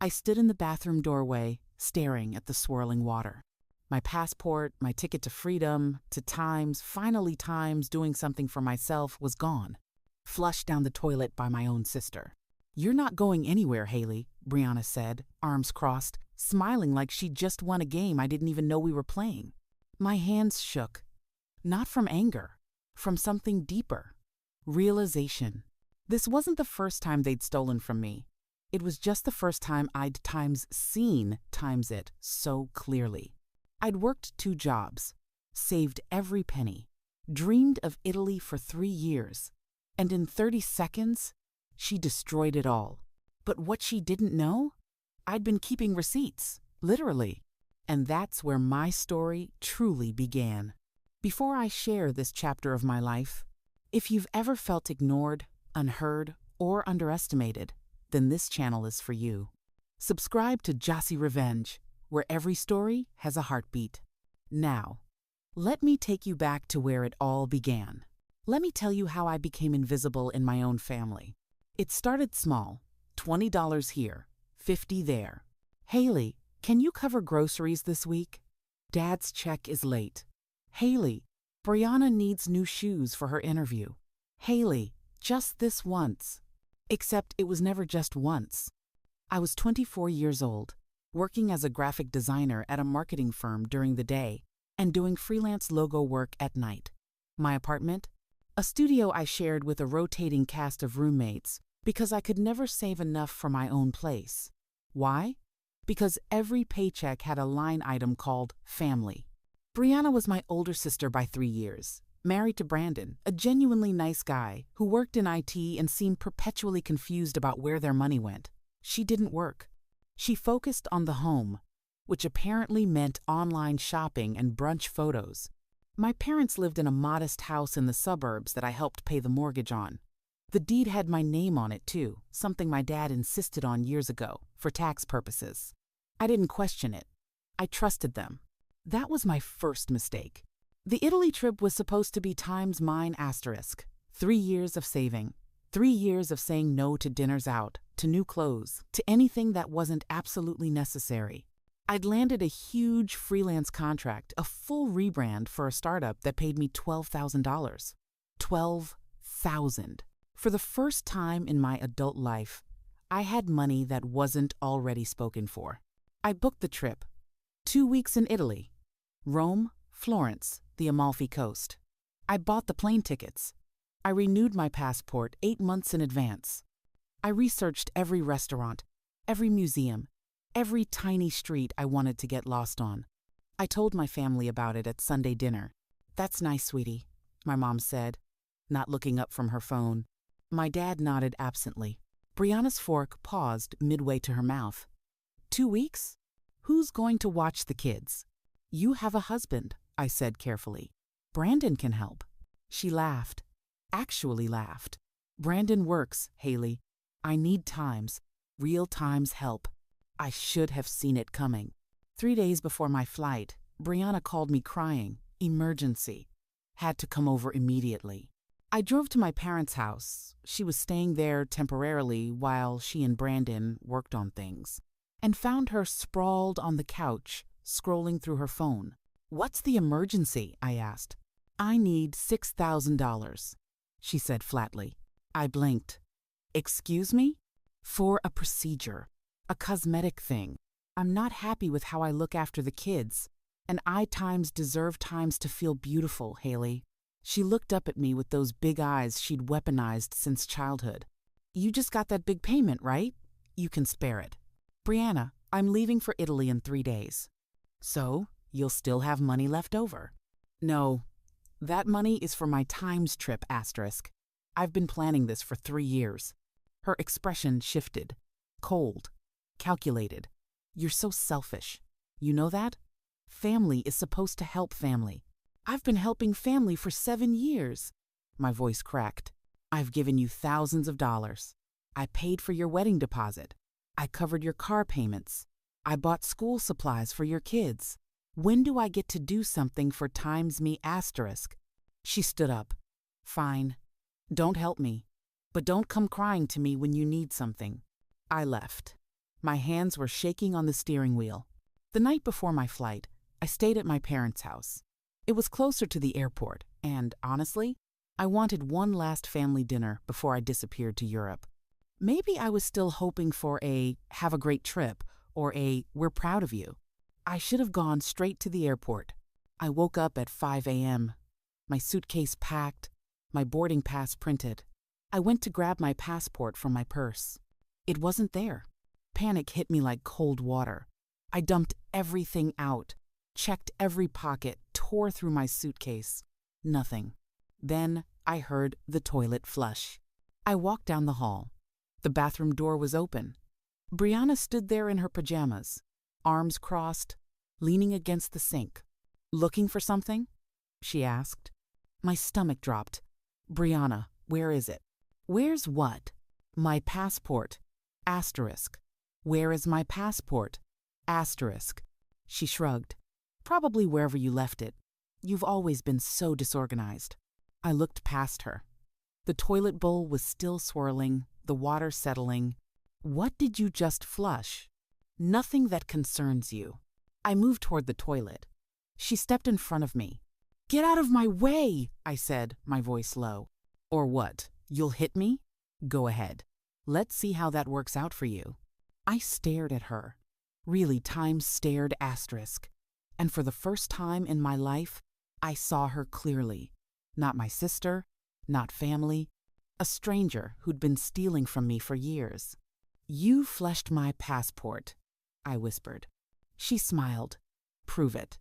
I stood in the bathroom doorway, staring at the swirling water. My passport, my ticket to freedom, to Times, finally Times, doing something for myself, was gone. Flushed down the toilet by my own sister. "You're not going anywhere, Haley," Brianna said, arms crossed, smiling like she'd just won a game I didn't even know we were playing. My hands shook. Not from anger, from something deeper. Realization. This wasn't the first time they'd stolen from me. It was just the first time I'd seen times it so clearly. I'd worked 2 jobs, saved every penny, dreamed of Italy for 3 years, and in 30 seconds, she destroyed it all. But what she didn't know? I'd been keeping receipts, literally. And that's where my story truly began. Before I share this chapter of my life, if you've ever felt ignored, unheard, or underestimated, then this channel is for you. Subscribe to Jossy Revenge, where every story has a heartbeat. Now, let me take you back to where it all began. Let me tell you how I became invisible in my own family. It started small, $20 here, $50 there. "Haley, can you cover groceries this week? Dad's check is late. Haley, Brianna needs new shoes for her interview. Haley, just this once." Except it was never just once. I was 24 years old, working as a graphic designer at a marketing firm during the day and doing freelance logo work at night. My apartment? A studio I shared with a rotating cast of roommates because I could never save enough for my own place. Why? Because every paycheck had a line item called family. Brianna was my older sister by 3 years, married to Brandon, a genuinely nice guy who worked in IT and seemed perpetually confused about where their money went. She didn't work. She focused on the home, which apparently meant online shopping and brunch photos. My parents lived in a modest house in the suburbs that I helped pay the mortgage on. The deed had my name on it too, something my dad insisted on years ago, for tax purposes. I didn't question it. I trusted them. That was my first mistake. The Italy trip was supposed to be times mine asterisk. 3 years of saving. 3 years of saying no to dinners out, to new clothes, to anything that wasn't absolutely necessary. I'd landed a huge freelance contract, a full rebrand for a startup that paid me $12,000. $12,000. For the first time in my adult life, I had money that wasn't already spoken for. I booked the trip. 2 weeks in Italy. Rome, Florence, the Amalfi Coast. I bought the plane tickets. I renewed my passport 8 months in advance. I researched every restaurant, every museum, every tiny street I wanted to get lost on. I told my family about it at Sunday dinner. "That's nice, sweetie," my mom said, not looking up from her phone. My dad nodded absently. Brianna's fork paused midway to her mouth. 2 weeks? Who's going to watch the kids? "You have a husband," I said carefully. "Brandon can help." She laughed. Actually laughed. "Brandon works, Haley. I need Times, real Times help." I should have seen it coming. 3 days before my flight, Brianna called me crying. Emergency. Had to come over immediately. I drove to my parents' house. She was staying there temporarily while she and Brandon worked on things, and found her sprawled on the couch, scrolling through her phone. "What's the emergency?" I asked. "I need $6,000, she said flatly. I blinked. "Excuse me?" "For a procedure, a cosmetic thing. I'm not happy with how I look after the kids, and I deserve times to feel beautiful, Haley." She looked up at me with those big eyes she'd weaponized since childhood. "You just got that big payment, right? You can spare it." "Brianna, I'm leaving for Italy in 3 days." "So, you'll still have money left over?" "No, that money is for my Times trip asterisk. I've been planning this for 3 years. Her expression shifted. Cold. Calculated. "You're so selfish. You know that? Family is supposed to help family. I've been helping family for 7 years. My voice cracked. "I've given you thousands of dollars. I paid for your wedding deposit. I covered your car payments. I bought school supplies for your kids. When do I get to do something for Times me asterisk?" She stood up. "Fine. Don't help me. But don't come crying to me when you need something." I left. My hands were shaking on the steering wheel. The night before my flight, I stayed at my parents' house. It was closer to the airport, and honestly, I wanted one last family dinner before I disappeared to Europe. Maybe I was still hoping for a "have a great trip" or a "we're proud of you." I should have gone straight to the airport. I woke up at 5 a.m., my suitcase packed, my boarding pass printed. I went to grab my passport from my purse. It wasn't there. Panic hit me like cold water. I dumped everything out, checked every pocket, tore through my suitcase. Nothing. Then I heard the toilet flush. I walked down the hall. The bathroom door was open. Brianna stood there in her pajamas, arms crossed, leaning against the sink. "Looking for something?" she asked. My stomach dropped. "Brianna, where is it?" "Where's what?" "My passport. Asterisk. Where is my passport? Asterisk." She shrugged. "Probably wherever you left it. You've always been so disorganized." I looked past her. The toilet bowl was still swirling, the water settling. "What did you just flush?" "Nothing that concerns you." I moved toward the toilet. She stepped in front of me. "Get out of my way," I said, my voice low. "Or what? You'll hit me? Go ahead. Let's see how that works out for you." I stared at her. Really, time stared asterisk. And for the first time in my life, I saw her clearly. Not my sister, not family, a stranger who'd been stealing from me for years. "You flushed my passport," I whispered. She smiled. "Prove it."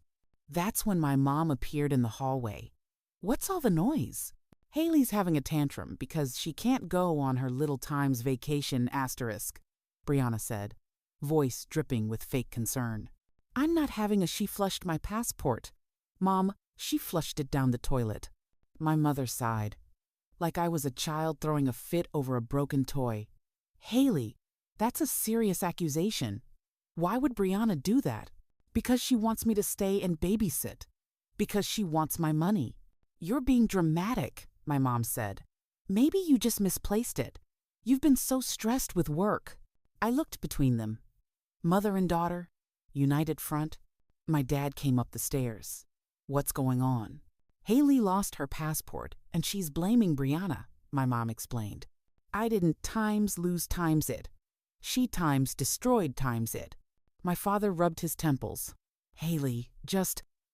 That's when my mom appeared in the hallway. "What's all the noise?" "Haley's having a tantrum because she can't go on her little times vacation asterisk," Brianna said, voice dripping with fake concern. "I'm not having a she flushed my passport. Mom, she flushed it down the toilet." My mother sighed, like I was a child throwing a fit over a broken toy. "Haley, that's a serious accusation. Why would Brianna do that?" "Because she wants me to stay and babysit. Because she wants my money." "You're being dramatic," my mom said. "Maybe you just misplaced it. You've been so stressed with work." I looked between them. Mother and daughter, united front. My dad came up the stairs. "What's going on?" "Haley lost her passport, and she's blaming Brianna," my mom explained. "I didn't lose times it. She destroyed times it." My father rubbed his temples. "Haley,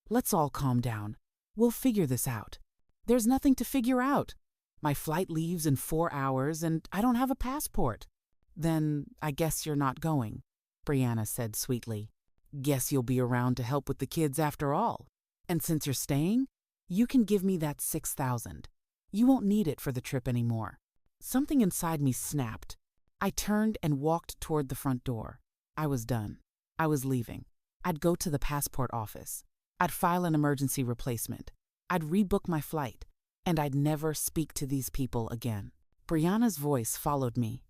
let's all calm down. We'll figure this out." "There's nothing to figure out. My flight leaves in 4 hours, and I don't have a passport." "Then I guess you're not going," Brianna said sweetly. "Guess you'll be around to help with the kids after all. And since you're staying, you can give me that 6,000. You won't need it for the trip anymore." Something inside me snapped. I turned and walked toward the front door. I was done. I was leaving. I'd go to the passport office. I'd file an emergency replacement. I'd rebook my flight. And I'd never speak to these people again. Brianna's voice followed me.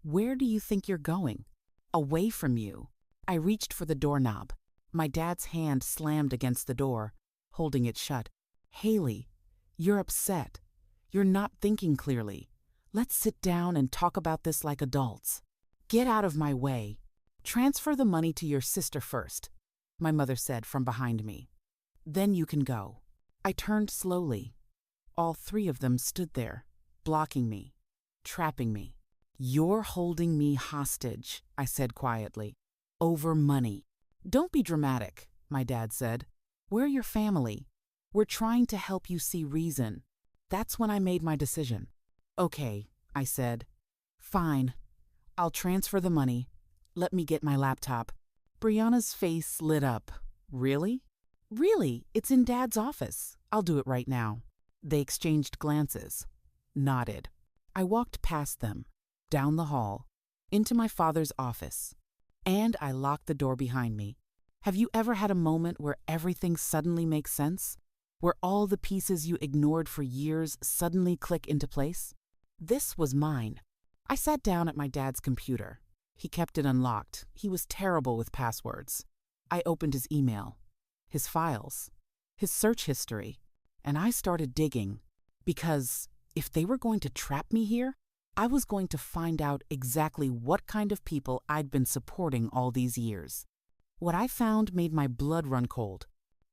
"Where do you think you're going?" "Away from you." I reached for the doorknob. My dad's hand slammed against the door, holding it shut. "Haley, you're upset. You're not thinking clearly. Let's sit down and talk about this like adults." "Get out of my way. Transfer the money to your sister first," my mother said from behind me. "Then you can go." I turned slowly. All 3 of them stood there, blocking me, trapping me. "You're holding me hostage," I said quietly, "over money." "Don't be dramatic," my dad said. "We're your family. We're trying to help you see reason." That's when I made my decision. "Okay," I said. "Fine. I'll transfer the money. Let me get my laptop." Brianna's face lit up. "Really?" "Really, it's in Dad's office. I'll do it right now." They exchanged glances, nodded. I walked past them, down the hall, into my father's office, and I locked the door behind me. Have you ever had a moment where everything suddenly makes sense? Where all the pieces you ignored for years suddenly click into place? This was mine. I sat down at my dad's computer. He kept it unlocked. He was terrible with passwords. I opened his email, his files, his search history, and I started digging. Because if they were going to trap me here, I was going to find out exactly what kind of people I'd been supporting all these years. What I found made my blood run cold.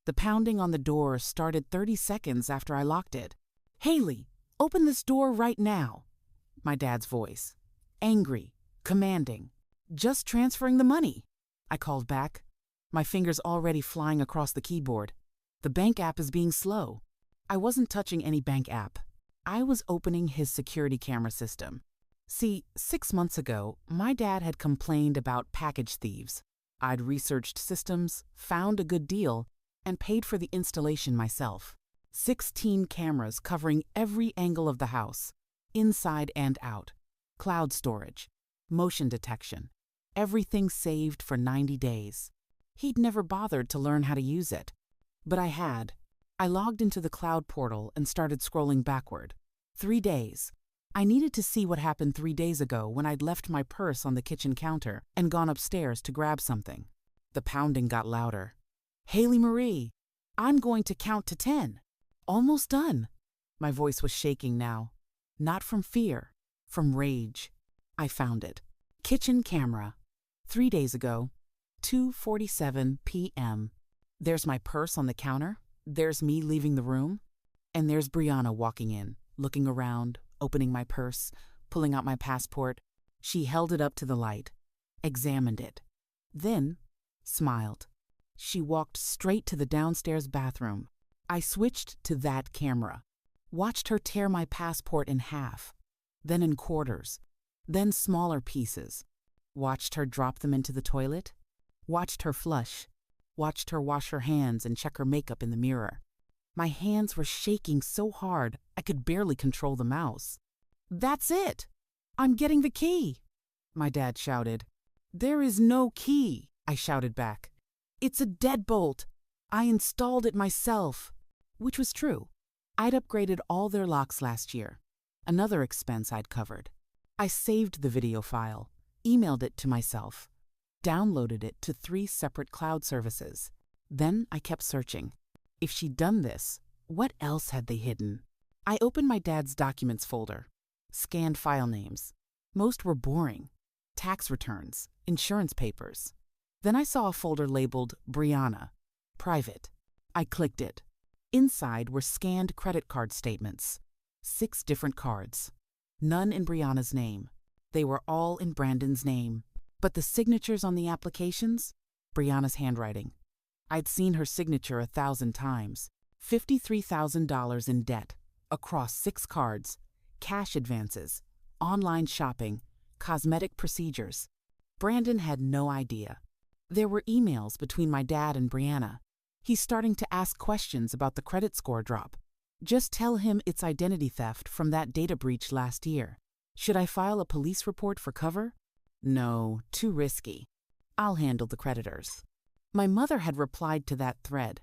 The pounding on the door started 30 seconds after I locked it. "Haley, open this door right now." My dad's voice. Angry, commanding. "Just transferring the money." I called back, my fingers already flying across the keyboard. The bank app is being slow. I wasn't touching any bank app. I was opening his security camera system. See, 6 months ago, my dad had complained about package thieves. I'd researched systems, found a good deal, and paid for the installation myself. 16 cameras covering every angle of the house, inside and out. Cloud storage, motion detection, everything saved for 90 days. He'd never bothered to learn how to use it. But I had. I logged into the cloud portal and started scrolling backward. 3 days. I needed to see what happened 3 days ago when I'd left my purse on the kitchen counter and gone upstairs to grab something. The pounding got louder. "Haley Marie, I'm going to count to 10. Almost done." My voice was shaking now. Not from fear, from rage. I found it. Kitchen camera. 3 days ago, 2:47 p.m. There's my purse on the counter. There's me leaving the room. And there's Brianna walking in, looking around, opening my purse, pulling out my passport. She held it up to the light, examined it, then smiled. She walked straight to the downstairs bathroom. I switched to that camera, watched her tear my passport in half, then in quarters, then smaller pieces, watched her drop them into the toilet, watched her flush, watched her wash her hands and check her makeup in the mirror. My hands were shaking so hard I could barely control the mouse. "That's it! I'm getting the key!" my dad shouted. "There is no key," I shouted back. "It's a deadbolt. I installed it myself." Which was true. I'd upgraded all their locks last year. Another expense I'd covered. I saved the video file, emailed it to myself, downloaded it to 3 separate cloud services. Then I kept searching. If she'd done this, what else had they hidden? I opened my dad's documents folder, scanned file names. Most were boring. Tax returns, insurance papers. Then I saw a folder labeled Brianna, private. I clicked it. Inside were scanned credit card statements. 6 different cards. None in Brianna's name. They were all in Brandon's name. But the signatures on the applications? Brianna's handwriting. I'd seen her signature 1,000 times. $53,000 in debt, across 6 cards, cash advances, online shopping, cosmetic procedures. Brandon had no idea. There were emails between my dad and Brianna. He's starting to ask questions about the credit score drop. Just tell him it's identity theft from that data breach last year. Should I file a police report for cover? No, too risky. I'll handle the creditors. My mother had replied to that thread.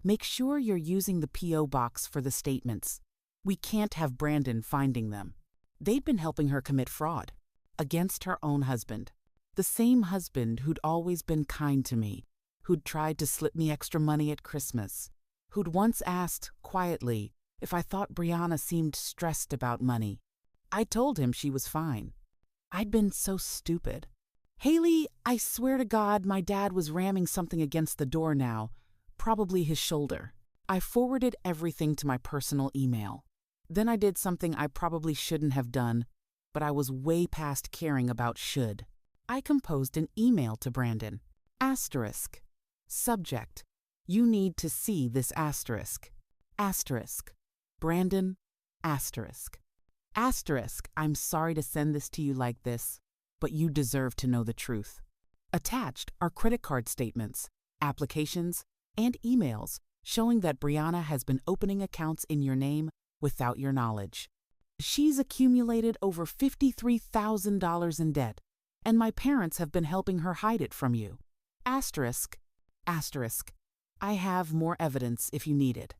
Make sure you're using the P.O. box for the statements. We can't have Brandon finding them. They'd been helping her commit fraud against her own husband. The same husband who'd always been kind to me, who'd tried to slip me extra money at Christmas, who'd once asked, quietly, if I thought Brianna seemed stressed about money. I told him she was fine. I'd been so stupid. "Haley, I swear to God my dad was ramming something against the door now, probably his shoulder." I forwarded everything to my personal email. Then I did something I probably shouldn't have done, but I was way past caring about should. I composed an email to Brandon. Asterisk. Subject. You need to see this asterisk. Asterisk. Brandon. Asterisk. Asterisk. I'm sorry to send this to you like this, but you deserve to know the truth. Attached are credit card statements, applications, and emails showing that Brianna has been opening accounts in your name without your knowledge. She's accumulated over $53,000 in debt, and my parents have been helping her hide it from you. Asterisk. Asterisk. I have more evidence if you need it.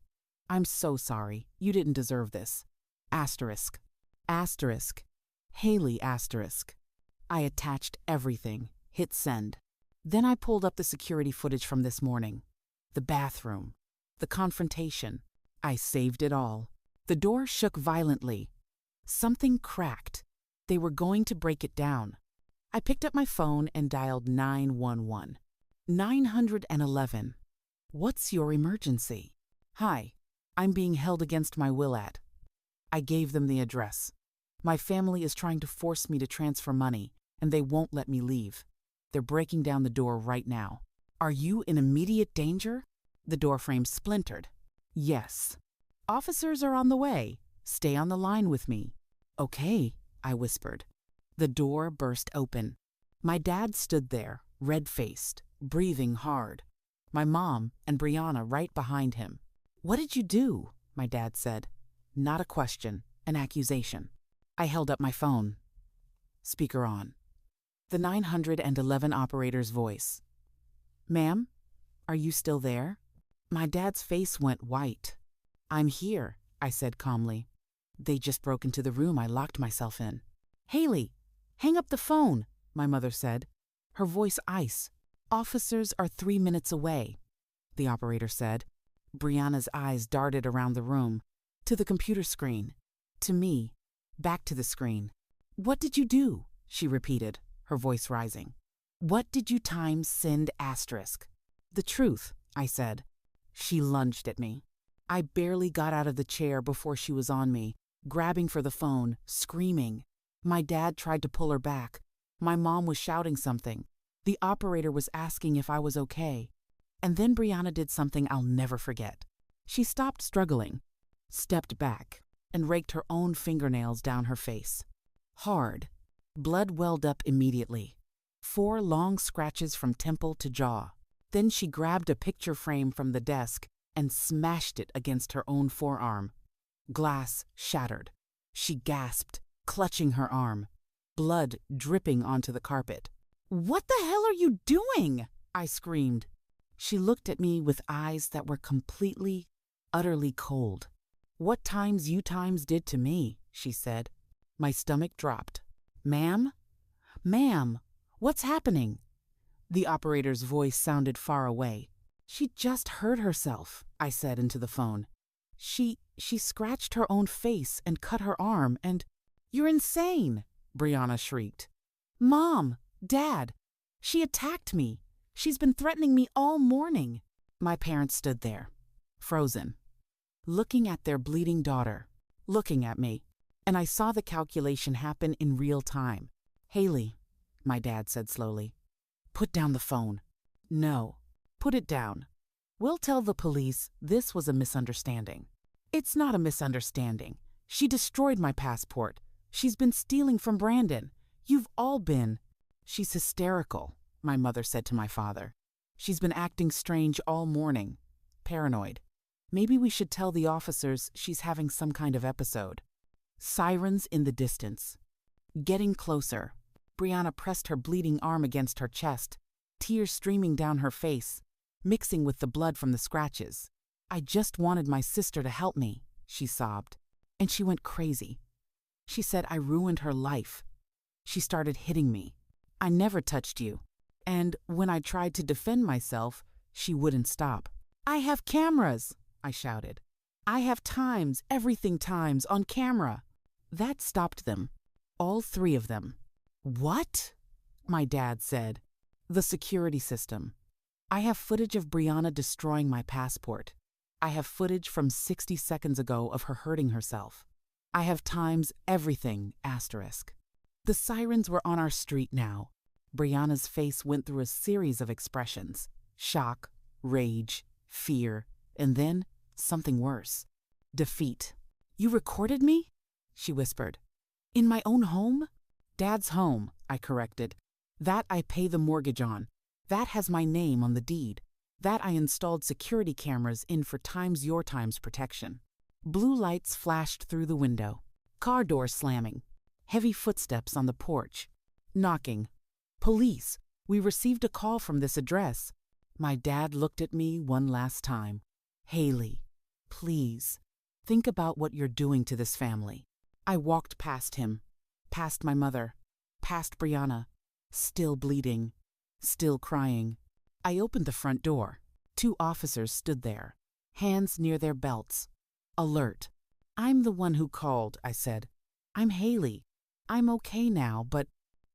I'm so sorry. You didn't deserve this. Asterisk. Asterisk. Haley asterisk. I attached everything, hit send. Then I pulled up the security footage from this morning. The bathroom. The confrontation. I saved it all. The door shook violently. Something cracked. They were going to break it down. I picked up my phone and dialed 911. 911. What's your emergency? Hi, I'm being held against my will at. I gave them the address. My family is trying to force me to transfer money, and they won't let me leave. They're breaking down the door right now. Are you in immediate danger? The door frame splintered. Yes. Officers are on the way. Stay on the line with me. Okay, I whispered. The door burst open. My dad stood there, red-faced, breathing hard. My mom and Brianna right behind him. What did you do? My dad said. Not a question, an accusation. I held up my phone. Speaker on. The 911 operator's voice. Ma'am, are you still there? My dad's face went white. I'm here, I said calmly. They just broke into the room I locked myself in. Haley, hang up the phone, my mother said. Her voice ice. Officers are 3 minutes away, the operator said. Brianna's eyes darted around the room, to the computer screen, to me, back to the screen. What did you do? She repeated, her voice rising. What did you times send asterisk? The truth, I said. She lunged at me. I barely got out of the chair before she was on me, grabbing for the phone, screaming. My dad tried to pull her back. My mom was shouting something. The operator was asking if I was okay. And then Brianna did something I'll never forget. She stopped struggling, stepped back, and raked her own fingernails down her face. Hard. Blood welled up immediately. 4 long scratches from temple to jaw. Then she grabbed a picture frame from the desk and smashed it against her own forearm. Glass shattered. She gasped, clutching her arm. Blood dripping onto the carpet. What the hell are you doing? I screamed. She looked at me with eyes that were completely, utterly cold. What times you times did to me, she said. My stomach dropped. Ma'am? Ma'am, what's happening? The operator's voice sounded far away. She just hurt herself, I said into the phone. She scratched her own face and cut her arm and... You're insane, Brianna shrieked. Mom, Dad, she attacked me. She's been threatening me all morning. My parents stood there, frozen, looking at their bleeding daughter, looking at me, and I saw the calculation happen in real time. Haley, my dad said slowly, put down the phone. No, put it down. We'll tell the police this was a misunderstanding. It's not a misunderstanding. She destroyed my passport. She's been stealing from Brandon. You've all been. She's hysterical, my mother said to my father. She's been acting strange all morning, paranoid. Maybe we should tell the officers she's having some kind of episode. Sirens in the distance. Getting closer. Brianna pressed her bleeding arm against her chest, tears streaming down her face, mixing with the blood from the scratches. I just wanted my sister to help me, she sobbed. And she went crazy. She said I ruined her life. She started hitting me. I never touched you. And when I tried to defend myself, she wouldn't stop. I have cameras, I shouted. I have times, everything times, on camera. That stopped them. All 3 of them. What? My dad said. The security system. I have footage of Brianna destroying my passport. I have footage from 60 seconds ago of her hurting herself. I have times everything, asterisk. The sirens were on our street now. Brianna's face went through a series of expressions. Shock, rage, fear, and then something worse. Defeat. You recorded me? She whispered. In my own home? Dad's home, I corrected. That I pay the mortgage on. That has my name on the deed. That I installed security cameras in for times your times protection. Blue lights flashed through the window. Car door slamming. Heavy footsteps on the porch. Knocking. Police. We received a call from this address. My dad looked at me one last time. Haley, please, think about what you're doing to this family. I walked past him, past my mother, past Brianna, still bleeding, still crying. I opened the front door. 2 officers stood there, hands near their belts, alert. I'm the one who called, I said. I'm Haley. I'm okay now, but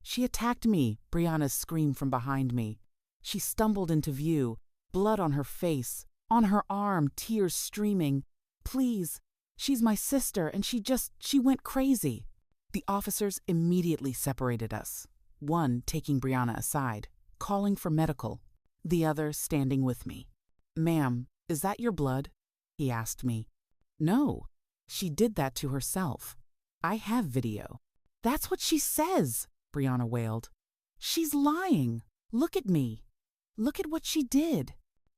she attacked me, Brianna screamed from behind me. She stumbled into view, blood on her face, on her arm, tears streaming. Please, she's my sister and she went crazy. The officers immediately separated us, one taking Brianna aside, calling for medical, the other standing with me. Ma'am, is that your blood? He asked me. No, she did that to herself. I have video. That's what she says, Brianna wailed. She's lying. Look at me. Look at what she did.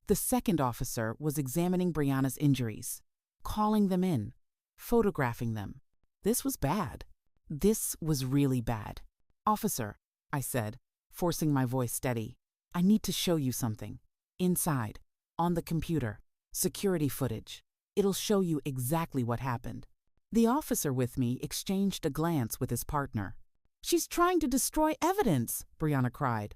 The second officer was examining Brianna's injuries, calling them in, photographing them. This was bad. This was really bad. Officer, I said, forcing my voice steady, I need to show you something. Inside, on the computer, security footage. It'll show you exactly what happened. The officer with me exchanged a glance with his partner. She's trying to destroy evidence, Brianna cried.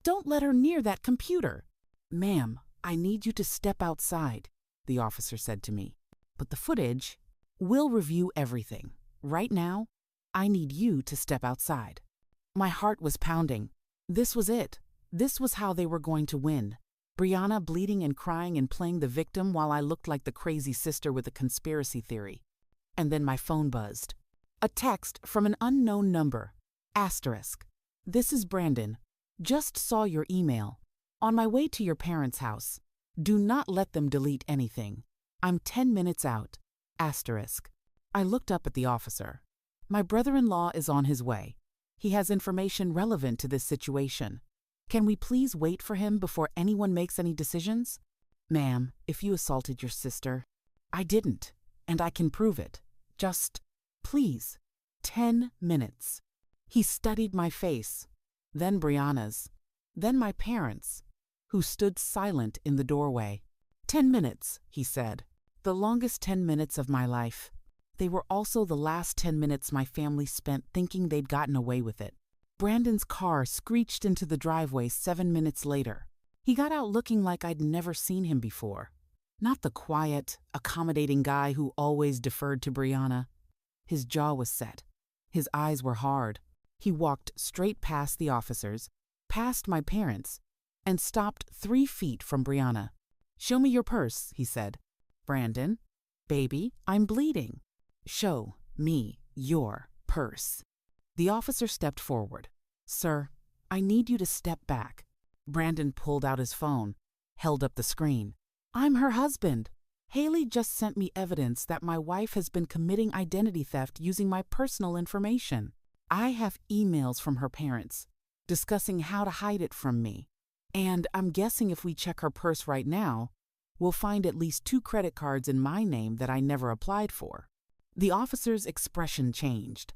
Don't let her near that computer. Ma'am, I need you to step outside, the officer said to me. But the footage, we'll review everything. Right now, I need you to step outside. My heart was pounding. This was it. This was how they were going to win. Brianna bleeding and crying and playing the victim while I looked like the crazy sister with a conspiracy theory. And then my phone buzzed. A text from an unknown number. Asterisk. This is Brandon. Just saw your email. On my way to your parents' house. Do not let them delete anything. I'm 10 minutes out. Asterisk. I looked up at the officer. My brother-in-law is on his way. He has information relevant to this situation. Can we please wait for him before anyone makes any decisions? Ma'am, if you assaulted your sister, I didn't, and I can prove it. Just, please, 10 minutes. He studied my face, then Brianna's, then my parents, who stood silent in the doorway. 10 minutes, he said. The longest 10 minutes of my life. They were also the last 10 minutes my family spent thinking they'd gotten away with it. Brandon's car screeched into the driveway 7 minutes later. He got out looking like I'd never seen him before. Not the quiet, accommodating guy who always deferred to Brianna. His jaw was set. His eyes were hard. He walked straight past the officers, past my parents, and stopped 3 feet from Brianna. Show me your purse, he said. Brandon, baby, I'm bleeding. Show me your purse. The officer stepped forward. Sir, I need you to step back. Brandon pulled out his phone, held up the screen. I'm her husband. Haley just sent me evidence that my wife has been committing identity theft using my personal information. I have emails from her parents discussing how to hide it from me. And I'm guessing if we check her purse right now, we'll find at least 2 credit cards in my name that I never applied for. The officer's expression changed.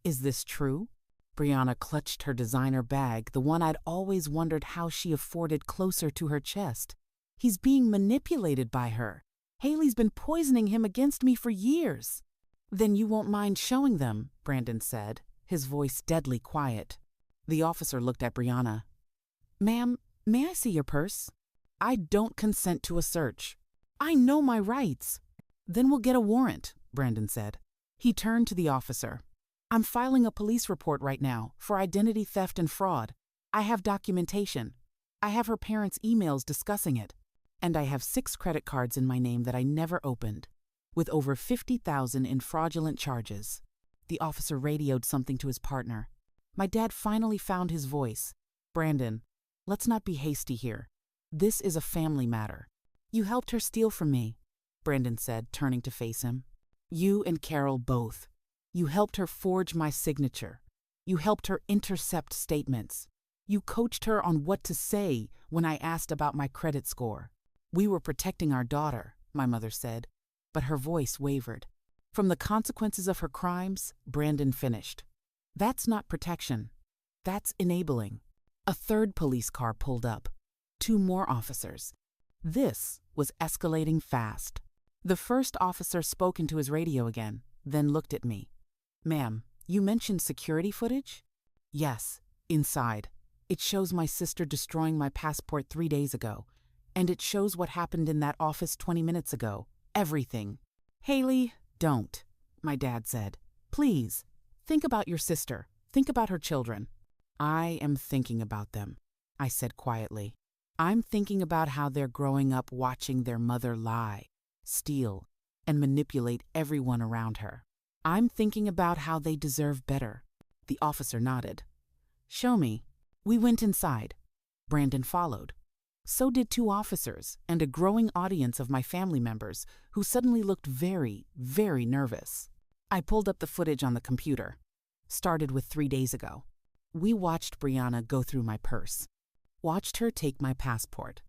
Is this true? Brianna clutched her designer bag, the one I'd always wondered how she afforded closer to her chest. He's being manipulated by her. Haley's been poisoning him against me for years. Then you won't mind showing them, Brandon said, his voice deadly quiet. The officer looked at Brianna. Ma'am, may I see your purse? I don't consent to a search. I know my rights. Then we'll get a warrant, Brandon said. He turned to the officer. I'm filing a police report right now for identity theft and fraud. I have documentation. I have her parents' emails discussing it. And I have 6 credit cards in my name that I never opened, with over $50,000 in fraudulent charges. The officer radioed something to his partner. My dad finally found his voice. Brandon, let's not be hasty here. This is a family matter. You helped her steal from me, Brandon said, turning to face him. You and Carol both. You helped her forge my signature. You helped her intercept statements. You coached her on what to say when I asked about my credit score. We were protecting our daughter, my mother said, but her voice wavered. From the consequences of her crimes, Brandon finished. That's not protection. That's enabling. A 3rd police car pulled up. 2 more officers. This was escalating fast. The first officer spoke into his radio again, then looked at me. Ma'am, you mentioned security footage? Yes, inside. It shows my sister destroying my passport 3 days ago. And it shows what happened in that office 20 minutes ago. Everything. Haley, don't, my dad said. Please, Think about your sister. Think about her children. I am thinking about them, I said quietly. I'm thinking about how they're growing up watching their mother lie, steal, and manipulate everyone around her. I'm thinking about how they deserve better. The officer nodded. Show me. We went inside. Brandon followed. So did 2 officers and a growing audience of my family members who suddenly looked very, very nervous. I pulled up the footage on the computer. Started with 3 days ago. We watched Brianna go through my purse. Watched her take my passport.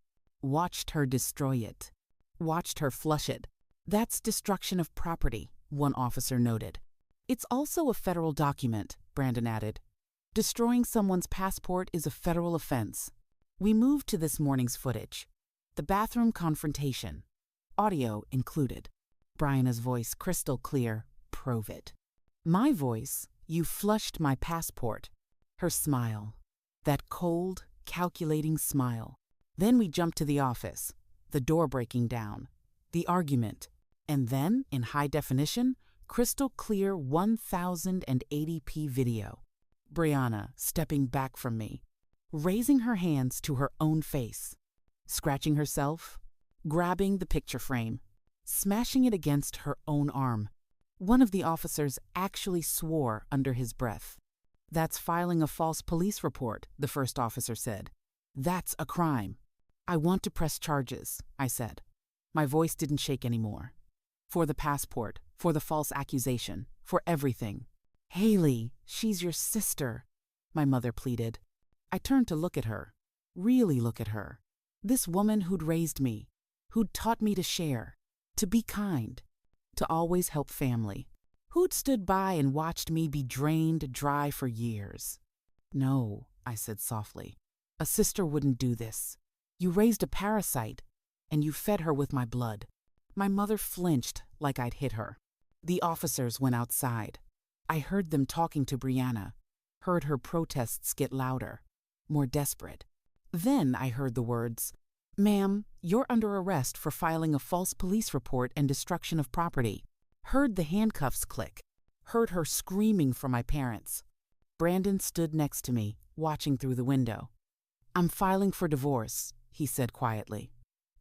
Watched her destroy it. Watched her flush it. That's destruction of property, one officer noted. It's also a federal document, Brandon added. Destroying someone's passport is a federal offense. We moved to this morning's footage. The bathroom confrontation. Audio included. Brianna's voice crystal clear. Prove it. My voice. You flushed my passport. Her smile. That cold, calculating smile. Then we jumped to the office. The door breaking down. The argument. And then, in high definition, crystal clear 1080p video. Brianna stepping back from me, raising her hands to her own face, scratching herself, grabbing the picture frame, smashing it against her own arm. One of the officers actually swore under his breath. That's filing a false police report, the first officer said. That's a crime. I want to press charges, I said. My voice didn't shake anymore. For the passport, for the false accusation, for everything. Haley, she's your sister, my mother pleaded. I turned to look at her, really look at her. This woman who'd raised me, who'd taught me to share, to be kind, to always help family, who'd stood by and watched me be drained dry for years. No, I said softly. A sister wouldn't do this. You raised a parasite, and you fed her with my blood. My mother flinched like I'd hit her. The officers went outside. I heard them talking to Brianna, heard her protests get louder, more desperate. Then I heard the words, "Ma'am, you're under arrest for filing a false police report and destruction of property." Heard the handcuffs click, heard her screaming for my parents. Brandon stood next to me, watching through the window. "I'm filing for divorce," he said quietly.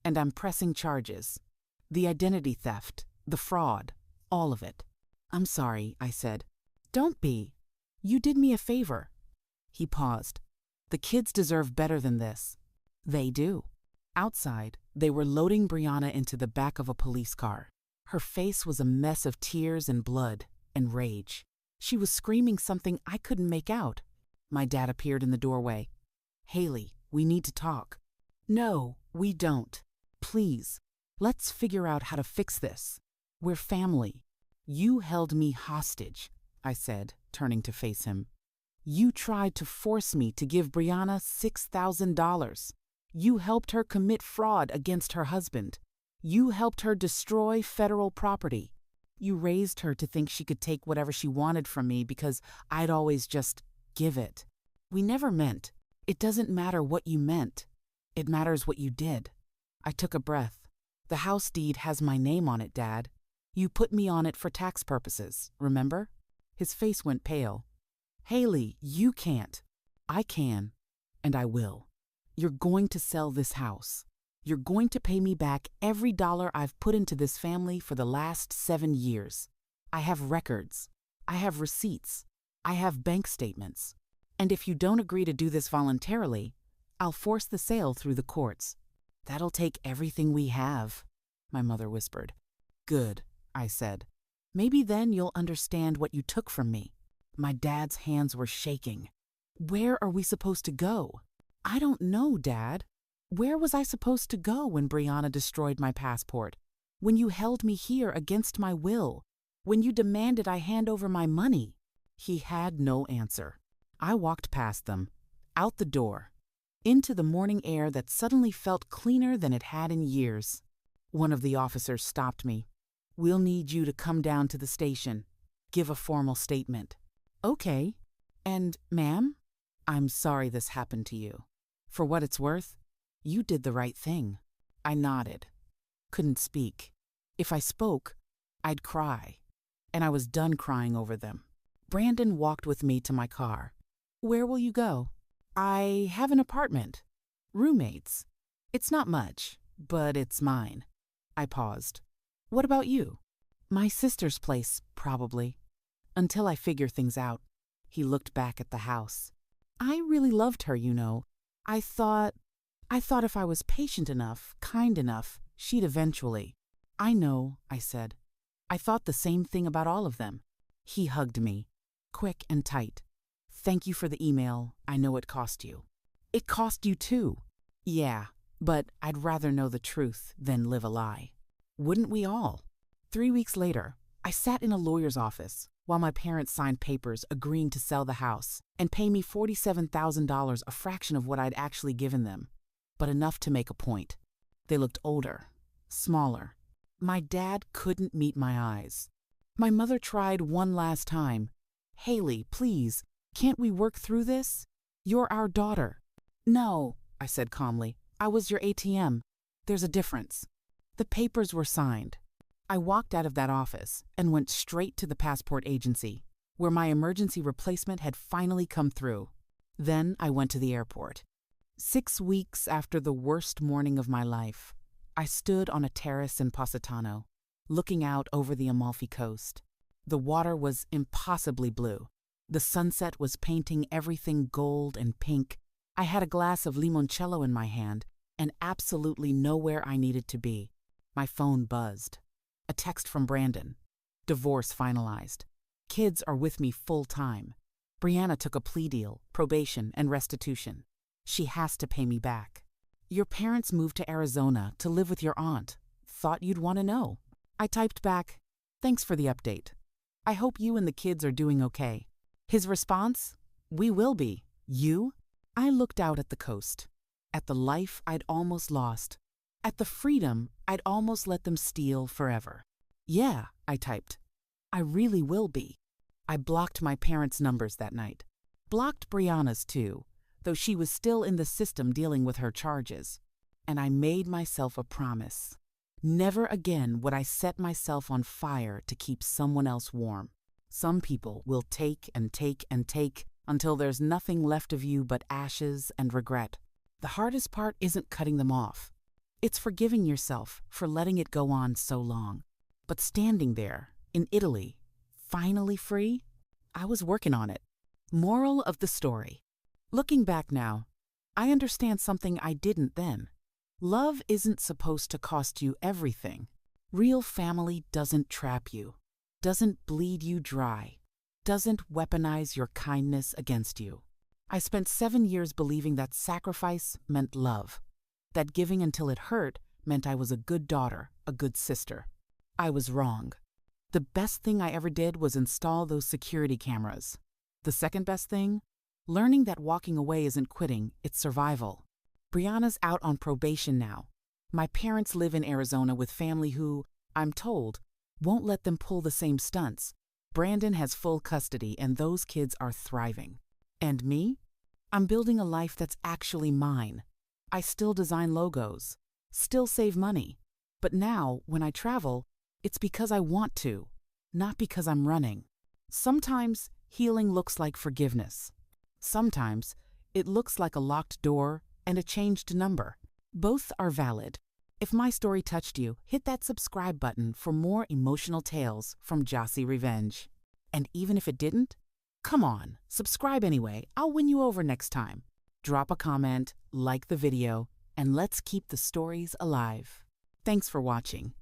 "And I'm pressing charges. The identity theft, the fraud, all of it." "I'm sorry," I said. "Don't be. You did me a favor." He paused. "The kids deserve better than this." "They do." Outside, they were loading Brianna into the back of a police car. Her face was a mess of tears and blood and rage. She was screaming something I couldn't make out. My dad appeared in the doorway. "Haley, we need to talk." "No, we don't. Please, let's figure out how to fix this. We're family." "You held me hostage," I said, turning to face him. "You tried to force me to give Brianna $6,000. You helped her commit fraud against her husband. You helped her destroy federal property. You raised her to think she could take whatever she wanted from me because I'd always just give it. We never meant. It doesn't matter what you meant. It matters what you did." I took a breath. "The house deed has my name on it, Dad. You put me on it for tax purposes, remember?" His face went pale. "Haley, you can't. I can, and I will. You're going to sell this house. You're going to pay me back every dollar I've put into this family for the last 7 years. I have records. I have receipts. I have bank statements. And if you don't agree to do this voluntarily, I'll force the sale through the courts. That'll take everything we have," my mother whispered. "Good," I said. "Maybe then you'll understand what you took from me." My dad's hands were shaking. "Where are we supposed to go?" "I don't know, Dad. Where was I supposed to go when Brianna destroyed my passport? When you held me here against my will? When you demanded I hand over my money?" He had no answer. I walked past them, out the door, into the morning air that suddenly felt cleaner than it had in years. One of the officers stopped me. "We'll need you to come down to the station. Give a formal statement." "Okay. And, ma'am, I'm sorry this happened to you. For what it's worth, you did the right thing." I nodded. Couldn't speak. If I spoke, I'd cry. And I was done crying over them. Brandon walked with me to my car. Where will you go? I have an apartment. Roommates. It's not much, but it's mine. I paused. What about you? My sister's place, probably. Until I figure things out. He looked back at the house. I really loved her, you know. I thought if I was patient enough, kind enough, she'd eventually. I know, I said. I thought the same thing about all of them. He hugged me, quick and tight. Thank you for the email. I know it cost you. It cost you too. Yeah, but I'd rather know the truth than live a lie. Wouldn't we all? 3 weeks later, I sat in a lawyer's office while my parents signed papers agreeing to sell the house and pay me $47,000, a fraction of what I'd actually given them, but enough to make a point. They looked older, smaller. My dad couldn't meet my eyes. My mother tried one last time. Haley, please, can't we work through this? You're our daughter. No, I said calmly. I was your ATM. There's a difference. The papers were signed. I walked out of that office and went straight to the passport agency, where my emergency replacement had finally come through. Then I went to the airport. 6 weeks after the worst morning of my life, I stood on a terrace in Positano, looking out over the Amalfi Coast. The water was impossibly blue. The sunset was painting everything gold and pink. I had a glass of limoncello in my hand and absolutely nowhere I needed to be. My phone buzzed. A text from Brandon. Divorce finalized. Kids are with me full time. Brianna took a plea deal, probation, and restitution. She has to pay me back. Your parents moved to Arizona to live with your aunt. Thought you'd want to know. I typed back, thanks for the update. I hope you and the kids are doing okay. His response, we will be. You? I looked out at the coast, at the life I'd almost lost, at the freedom I'd almost let them steal forever. Yeah, I typed. I really will be. I blocked my parents' numbers that night. Blocked Brianna's too, though she was still in the system dealing with her charges. And I made myself a promise. Never again would I set myself on fire to keep someone else warm. Some people will take and take and take until there's nothing left of you but ashes and regret. The hardest part isn't cutting them off. It's forgiving yourself for letting it go on so long. But standing there, in Italy, finally free, I was working on it. Moral of the story. Looking back now, I understand something I didn't then. Love isn't supposed to cost you everything. Real family doesn't trap you, doesn't bleed you dry, doesn't weaponize your kindness against you. I spent 7 years believing that sacrifice meant love, that giving until it hurt meant I was a good daughter, a good sister. I was wrong. The best thing I ever did was install those security cameras. The second best thing? Learning that walking away isn't quitting, it's survival. Brianna's out on probation now. My parents live in Arizona with family who, I'm told, won't let them pull the same stunts. Brandon has full custody and those kids are thriving. And me? I'm building a life that's actually mine. I still design logos, still save money. But now, when I travel, it's because I want to, not because I'm running. Sometimes healing looks like forgiveness. Sometimes it looks like a locked door and a changed number. Both are valid. If my story touched you, hit that subscribe button for more emotional tales from Jossy Revenge. And even if it didn't, come on, subscribe anyway. I'll win you over next time. Drop a comment, like the video, and let's keep the stories alive. Thanks for watching.